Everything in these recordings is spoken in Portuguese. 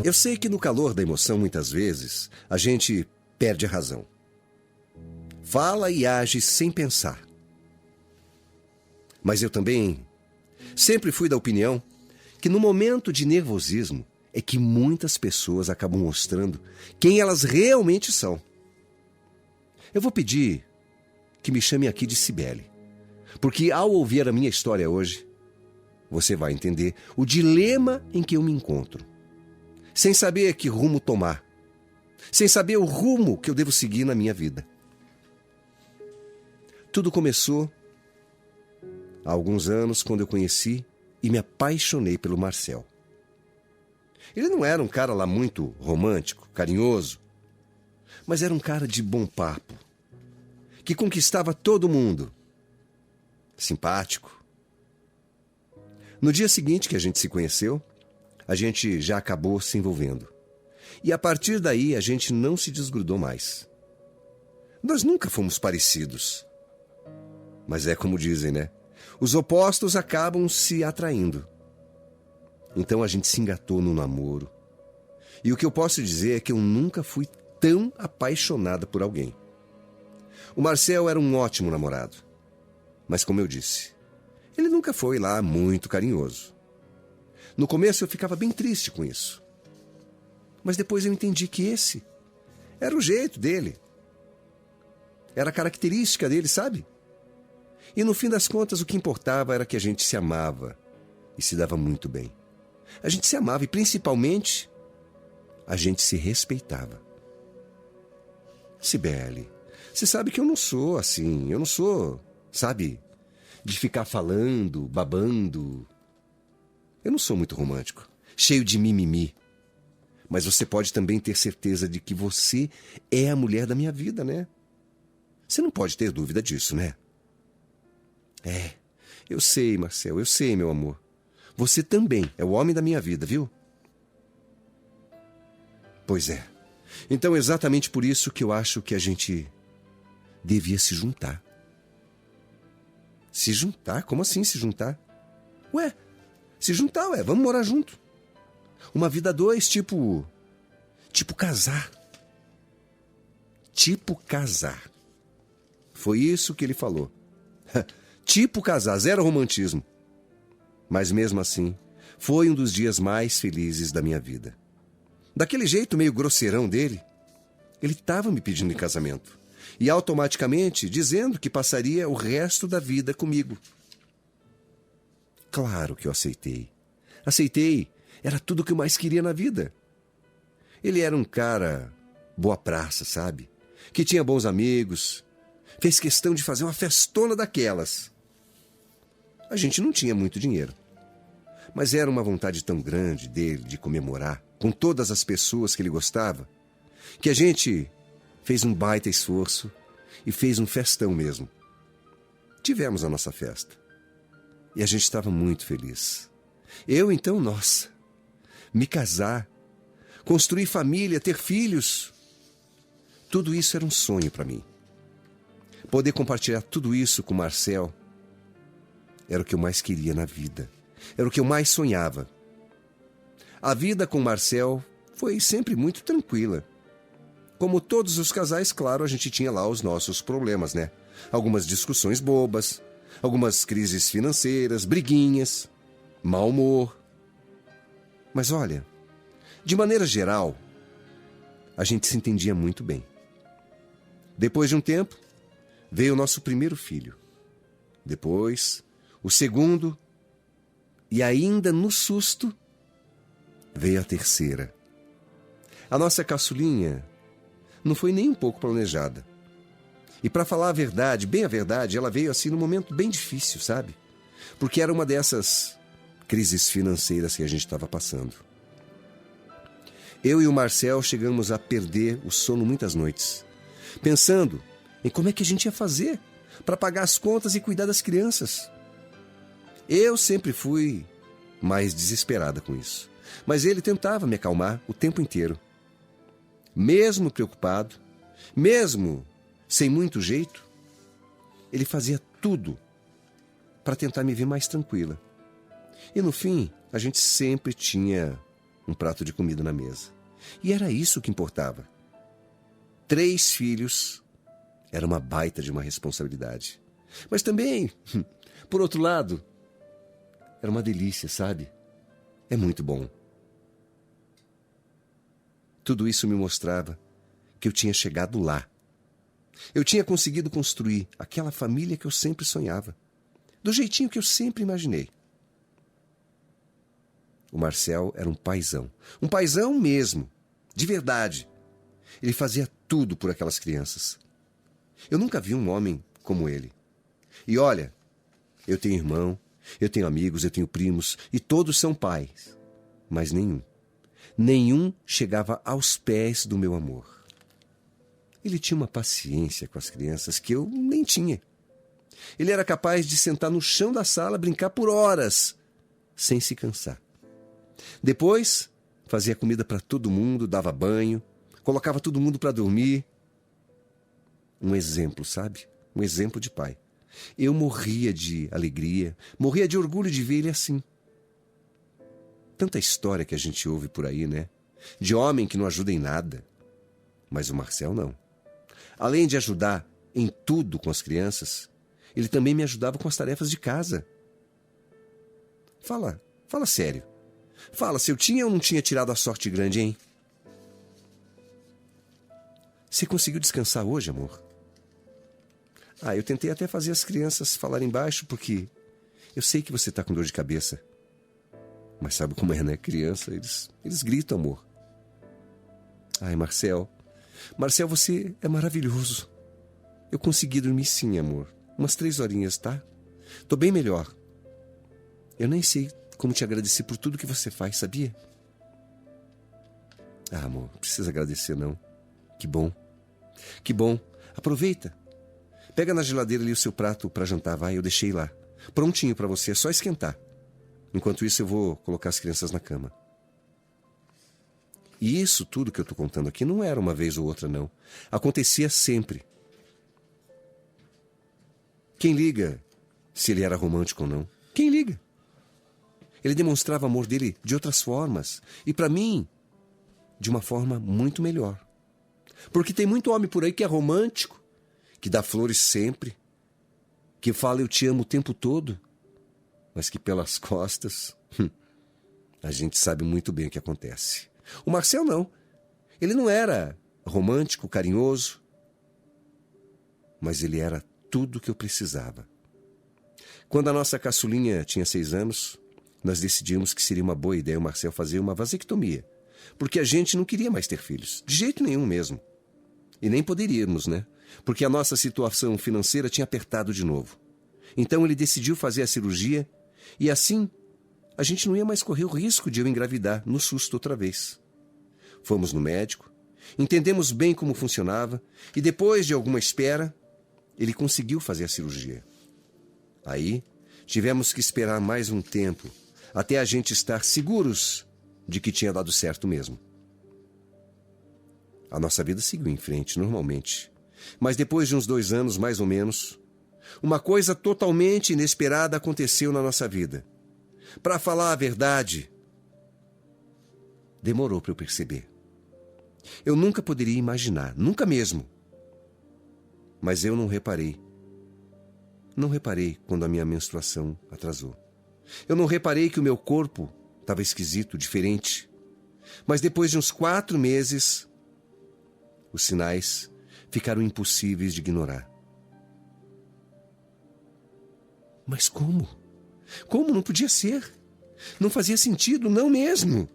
Eu sei que no calor da emoção, muitas vezes, a gente perde a razão. Fala e age sem pensar. Mas eu também sempre fui da opinião que no momento de nervosismo é que muitas pessoas acabam mostrando quem elas realmente são. Eu vou pedir que me chame aqui de Cibele, porque ao ouvir a minha história hoje, você vai entender o dilema em que eu me encontro, sem saber que rumo tomar, sem saber o rumo que eu devo seguir na minha vida. Tudo começou há alguns anos, quando eu conheci e me apaixonei pelo Marcel. Ele não era um cara lá muito romântico, carinhoso, mas era um cara de bom papo, que conquistava todo mundo. Simpático. No dia seguinte que a gente se conheceu, a gente já acabou se envolvendo. E a partir daí a gente não se desgrudou mais. Nós nunca fomos parecidos. Mas é como dizem, né? Os opostos acabam se atraindo. Então a gente se engatou no namoro. E o que eu posso dizer é que eu nunca fui tão apaixonada por alguém. O Marcel era um ótimo namorado. Mas como eu disse, ele nunca foi lá muito carinhoso. No começo eu ficava bem triste com isso. Mas depois eu entendi que esse era o jeito dele. Era a característica dele, sabe? E no fim das contas o que importava era que a gente se amava e se dava muito bem. A gente se amava e principalmente a gente se respeitava. Cibele, você sabe que eu não sou assim, eu não sou, sabe, de ficar falando, babando. Eu não sou muito romântico, cheio de mimimi. Mas você pode também ter certeza de que você é a mulher da minha vida, né? Você não pode ter dúvida disso, né? Eu sei, Marcel, eu sei, meu amor. Você também é o homem da minha vida, viu? Pois é. Então, exatamente por isso que eu acho que a gente devia se juntar. Se juntar? Como assim se juntar? Se juntar, vamos morar junto. Uma vida a dois, tipo casar. Tipo casar. Foi isso que ele falou. Tipo casar, zero romantismo. Mas mesmo assim, foi um dos dias mais felizes da minha vida. Daquele jeito meio grosseirão dele, ele estava me pedindo em casamento. E automaticamente dizendo que passaria o resto da vida comigo. Claro que eu aceitei. Aceitei. Era tudo o que eu mais queria na vida. Ele era um cara boa praça, sabe? Que tinha bons amigos. Fez questão de fazer uma festona daquelas. A gente não tinha muito dinheiro. Mas era uma vontade tão grande dele de comemorar com todas as pessoas que ele gostava, que a gente fez um baita esforço e fez um festão mesmo. Tivemos a nossa festa. E a gente estava muito feliz. Eu, então, nossa, me casar, construir família, ter filhos. Tudo isso era um sonho para mim. Poder compartilhar tudo isso com o Marcel era o que eu mais queria na vida. Era o que eu mais sonhava. A vida com o Marcel foi sempre muito tranquila. Como todos os casais, claro, a gente tinha lá os nossos problemas, né? Algumas discussões bobas, algumas crises financeiras, briguinhas, mau humor. Mas olha, de maneira geral, a gente se entendia muito bem. Depois de um tempo, veio o nosso primeiro filho. Depois, o segundo. E ainda no susto, veio a terceira. A nossa caçulinha não foi nem um pouco planejada. E para falar a verdade, bem a verdade, ela veio assim num momento bem difícil, sabe? Porque era uma dessas crises financeiras que a gente estava passando. Eu e o Marcel chegamos a perder o sono muitas noites, pensando em como é que a gente ia fazer para pagar as contas e cuidar das crianças. Eu sempre fui mais desesperada com isso, mas ele tentava me acalmar o tempo inteiro. Mesmo preocupado, mesmo sem muito jeito, ele fazia tudo para tentar me ver mais tranquila. E no fim, a gente sempre tinha um prato de comida na mesa. E era isso que importava. 3 filhos era uma baita de uma responsabilidade. Mas também, por outro lado, era uma delícia, sabe? É muito bom. Tudo isso me mostrava que eu tinha chegado lá. Eu tinha conseguido construir aquela família que eu sempre sonhava, do jeitinho que eu sempre imaginei. O Marcel era um paizão mesmo, de verdade. Ele fazia tudo por aquelas crianças. Eu nunca vi um homem como ele. E olha, eu tenho irmão, eu tenho amigos, eu tenho primos, e todos são pais. Mas nenhum chegava aos pés do meu amor. Ele tinha uma paciência com as crianças que eu nem tinha. Ele era capaz de sentar no chão da sala, brincar por horas, sem se cansar. Depois, fazia comida para todo mundo, dava banho, colocava todo mundo para dormir. Um exemplo, sabe? Um exemplo de pai. Eu morria de alegria, morria de orgulho de ver ele assim. Tanta história que a gente ouve por aí, né? De homem que não ajuda em nada. Mas o Marcel não. Além de ajudar em tudo com as crianças, ele também me ajudava com as tarefas de casa. Fala sério. Fala, se eu tinha ou não tinha tirado a sorte grande, hein? Você conseguiu descansar hoje, amor? Eu tentei até fazer as crianças falarem baixo, porque eu sei que você está com dor de cabeça. Mas sabe como é, né? Criança, eles gritam, amor. Ai, Marcel, você é maravilhoso. Eu consegui dormir sim, amor. Umas 3 horinhas, tá? Tô bem melhor. Eu nem sei como te agradecer por tudo que você faz, sabia? Amor, não precisa agradecer, não. Que bom. Que bom. Aproveita. Pega na geladeira ali o seu prato para jantar, vai. Eu deixei lá. Prontinho para você, é só esquentar. Enquanto isso, eu vou colocar as crianças na cama. E isso tudo que eu tô contando aqui não era uma vez ou outra, não. Acontecia sempre. Quem liga se ele era romântico ou não? Quem liga? Ele demonstrava amor dele de outras formas. E para mim, de uma forma muito melhor. Porque tem muito homem por aí que é romântico, que dá flores sempre, que fala eu te amo o tempo todo, mas que pelas costas, a gente sabe muito bem o que acontece. O Marcel não. Ele não era romântico, carinhoso, mas ele era tudo o que eu precisava. Quando a nossa caçulinha tinha 6 anos, nós decidimos que seria uma boa ideia o Marcel fazer uma vasectomia, porque a gente não queria mais ter filhos, de jeito nenhum mesmo. E nem poderíamos, né? Porque a nossa situação financeira tinha apertado de novo. Então ele decidiu fazer a cirurgia e assim a gente não ia mais correr o risco de eu engravidar no susto outra vez. Fomos no médico, entendemos bem como funcionava e depois de alguma espera, ele conseguiu fazer a cirurgia. Aí tivemos que esperar mais um tempo até a gente estar seguros de que tinha dado certo mesmo. A nossa vida seguiu em frente normalmente. Mas depois de uns 2 anos, mais ou menos, uma coisa totalmente inesperada aconteceu na nossa vida. Para falar a verdade, demorou para eu perceber. Eu nunca poderia imaginar, nunca mesmo. Mas eu não reparei. Não reparei quando a minha menstruação atrasou. Eu não reparei que o meu corpo estava esquisito, diferente. Mas depois de uns 4 meses, os sinais ficaram impossíveis de ignorar. Mas como? Como? Não podia ser. Não fazia sentido, não mesmo.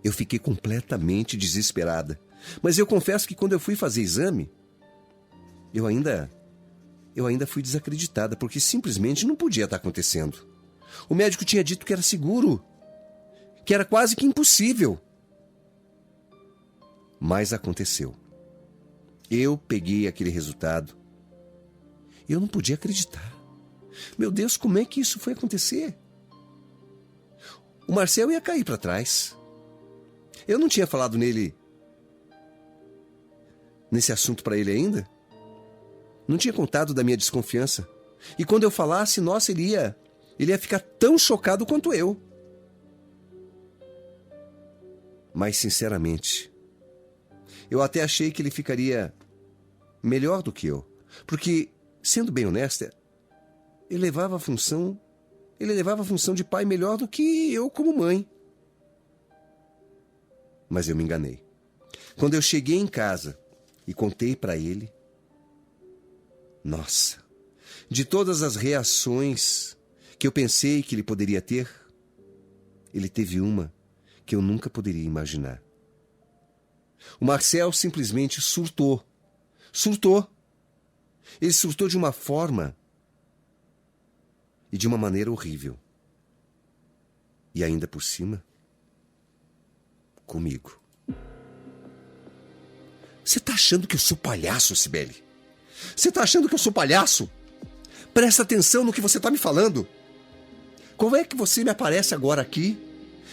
Eu fiquei completamente desesperada. Mas eu confesso que quando eu fui fazer exame, eu ainda fui desacreditada, porque simplesmente não podia estar acontecendo. O médico tinha dito que era seguro, que era quase que impossível. Mas aconteceu. Eu peguei aquele resultado. Eu não podia acreditar. Meu Deus, como é que isso foi acontecer? O Marcel ia cair para trás. Eu não tinha falado nesse assunto para ele ainda. Não tinha contado da minha desconfiança. E quando eu falasse, nossa, ele ia ficar tão chocado quanto eu. Mas, sinceramente, eu até achei que ele ficaria melhor do que eu. Porque, sendo bem honesta, ele levava a função de pai melhor do que eu como mãe. Mas eu me enganei. Quando eu cheguei em casa e contei para ele, nossa, de todas as reações que eu pensei que ele poderia ter, ele teve uma que eu nunca poderia imaginar. O Marcel simplesmente surtou. Surtou. Ele surtou de uma forma e de uma maneira horrível. E ainda por cima, comigo. Você tá achando que eu sou palhaço, Cibele? Você tá achando que eu sou palhaço? Presta atenção no que você tá me falando. Como é que você me aparece agora aqui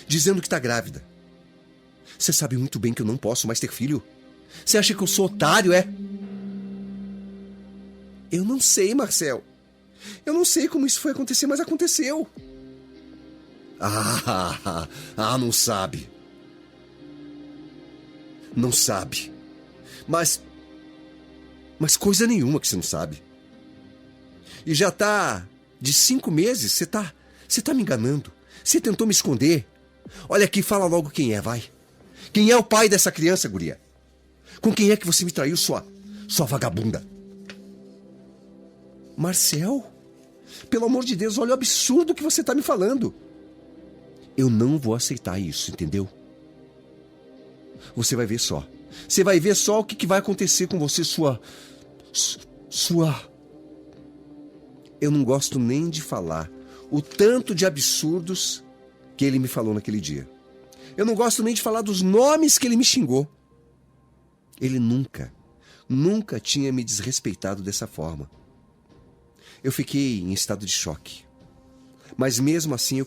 dizendo que tá grávida? Você sabe muito bem que eu não posso mais ter filho. Você acha que eu sou otário, é? Eu não sei, Marcel. Eu não sei como isso foi acontecer, mas aconteceu. Não sabe. Não sabe. Mas coisa nenhuma que você não sabe. E já tá de 5 meses, você tá me enganando. Você tentou me esconder. Olha aqui, fala logo quem é, vai. Quem é o pai dessa criança, guria? Com quem é que você me traiu, sua vagabunda? Marcel, pelo amor de Deus, olha o absurdo que você tá me falando. Eu não vou aceitar isso, entendeu? Você vai ver só. Você vai ver só o que vai acontecer com você, sua... Eu não gosto nem de falar o tanto de absurdos que ele me falou naquele dia. Eu não gosto nem de falar dos nomes que ele me xingou. Ele nunca tinha me desrespeitado dessa forma. Eu fiquei em estado de choque. Mas mesmo assim eu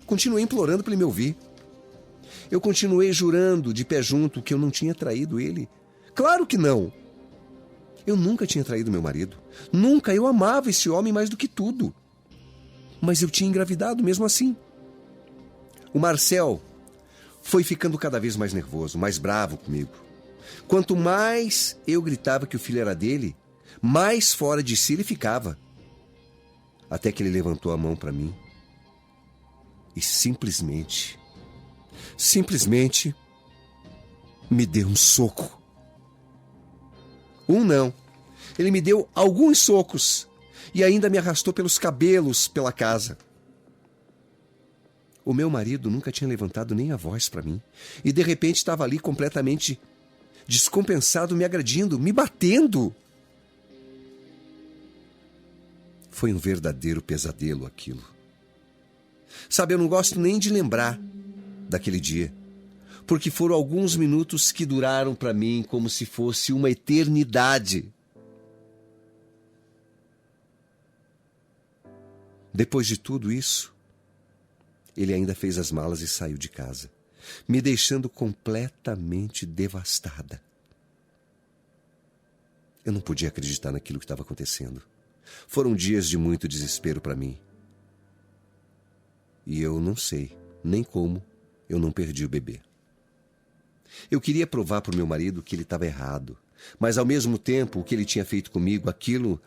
continuei implorando para ele me ouvir. Eu continuei jurando de pé junto que eu não tinha traído ele. Claro que não. Eu nunca tinha traído meu marido. Nunca. Eu amava esse homem mais do que tudo. Mas eu tinha engravidado mesmo assim. O Marcel foi ficando cada vez mais nervoso, mais bravo comigo. Quanto mais eu gritava que o filho era dele, mais fora de si ele ficava. Até que ele levantou a mão para mim e simplesmente me deu um soco. Um não. Ele me deu alguns socos e ainda me arrastou pelos cabelos pela casa. O meu marido nunca tinha levantado nem a voz para mim e de repente estava ali completamente descompensado, me agredindo, me batendo. Foi um verdadeiro pesadelo aquilo. Sabe, eu não gosto nem de lembrar daquele dia, porque foram alguns minutos que duraram para mim como se fosse uma eternidade. Depois de tudo isso, ele ainda fez as malas e saiu de casa, me deixando completamente devastada. Eu não podia acreditar naquilo que estava acontecendo. Foram dias de muito desespero para mim. E eu não sei nem como eu não perdi o bebê. Eu queria provar para o meu marido que ele estava errado, mas ao mesmo tempo o que ele tinha feito comigo, aquilo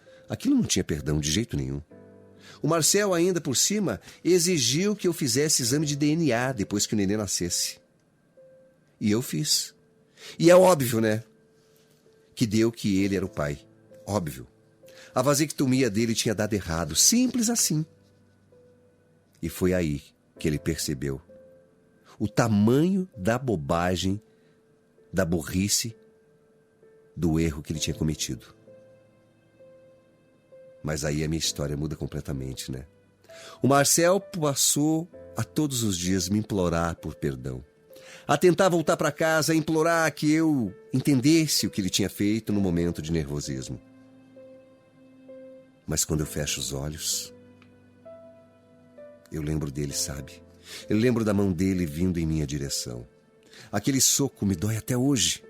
não tinha perdão de jeito nenhum. O Marcel ainda por cima exigiu que eu fizesse exame de DNA depois que o neném nascesse. E eu fiz. E é óbvio, né? Que deu que ele era o pai. Óbvio. A vasectomia dele tinha dado errado. Simples assim. E foi aí que ele percebeu o tamanho da bobagem, da burrice, do erro que ele tinha cometido. Mas aí a minha história muda completamente, né? O Marcel passou a todos os dias me implorar por perdão. A tentar voltar para casa, a implorar que eu entendesse o que ele tinha feito no momento de nervosismo. Mas quando eu fecho os olhos, eu lembro dele, sabe? Eu lembro da mão dele vindo em minha direção. Aquele soco me dói até hoje.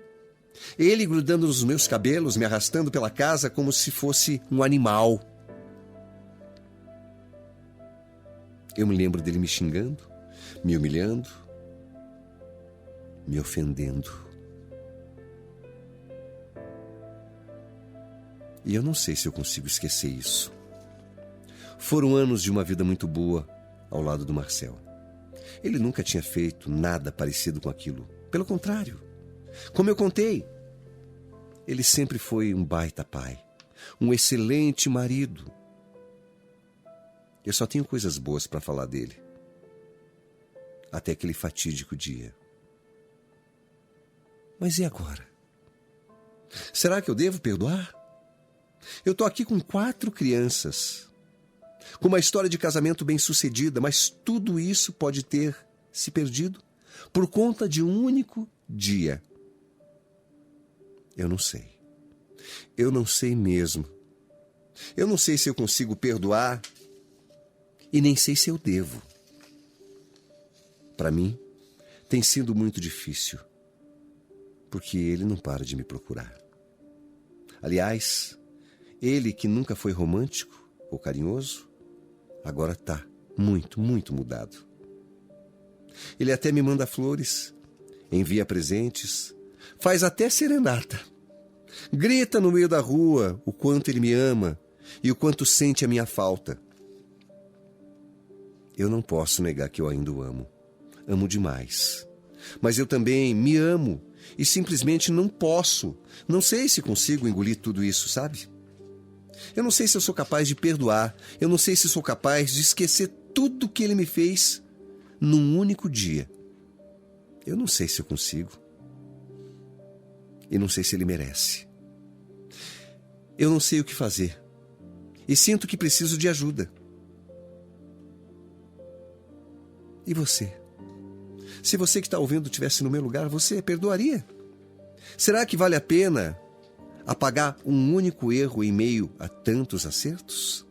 Ele grudando nos meus cabelos, me arrastando pela casa como se fosse um animal. Eu me lembro dele me xingando, me humilhando. me ofendendo. E eu não sei se eu consigo esquecer isso. Foram anos de uma vida muito boa ao lado do Marcel. Ele nunca tinha feito nada parecido com aquilo. Pelo contrário, como eu contei, ele sempre foi um baita pai, um excelente marido. Eu só tenho coisas boas para falar dele. Até aquele fatídico dia. Mas e agora? Será que eu devo perdoar? Eu estou aqui com 4 crianças, com uma história de casamento bem-sucedida, mas tudo isso pode ter se perdido por conta de um único dia. Eu não sei. Eu não sei mesmo. Eu não sei se eu consigo perdoar e nem sei se eu devo. Para mim, tem sido muito difícil, porque ele não para de me procurar. Aliás, ele que nunca foi romântico ou carinhoso, agora está muito, muito mudado. Ele até me manda flores, envia presentes, faz até serenata. Grita no meio da rua o quanto ele me ama e o quanto sente a minha falta. Eu não posso negar que eu ainda o amo. Amo demais. Mas eu também me amo e simplesmente não posso. Não sei se consigo engolir tudo isso, sabe? Eu não sei se eu sou capaz de perdoar. Eu não sei se sou capaz de esquecer tudo que ele me fez num único dia. Eu não sei se eu consigo. E não sei se ele merece. Eu não sei o que fazer. E sinto que preciso de ajuda. E você? Se você que está ouvindo estivesse no meu lugar, você perdoaria? Será que vale a pena apagar um único erro em meio a tantos acertos?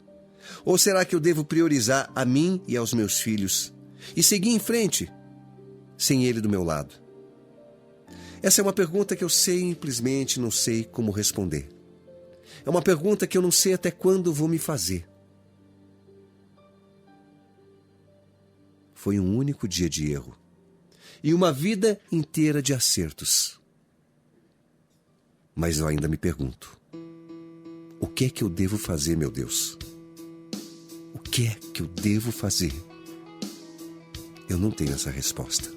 Ou será que eu devo priorizar a mim e aos meus filhos e seguir em frente, sem ele do meu lado? Essa é uma pergunta que eu simplesmente não sei como responder. É uma pergunta que eu não sei até quando vou me fazer. Foi um único dia de erro e uma vida inteira de acertos. Mas eu ainda me pergunto, o que é que eu devo fazer, meu Deus? O que é que eu devo fazer? Eu não tenho essa resposta.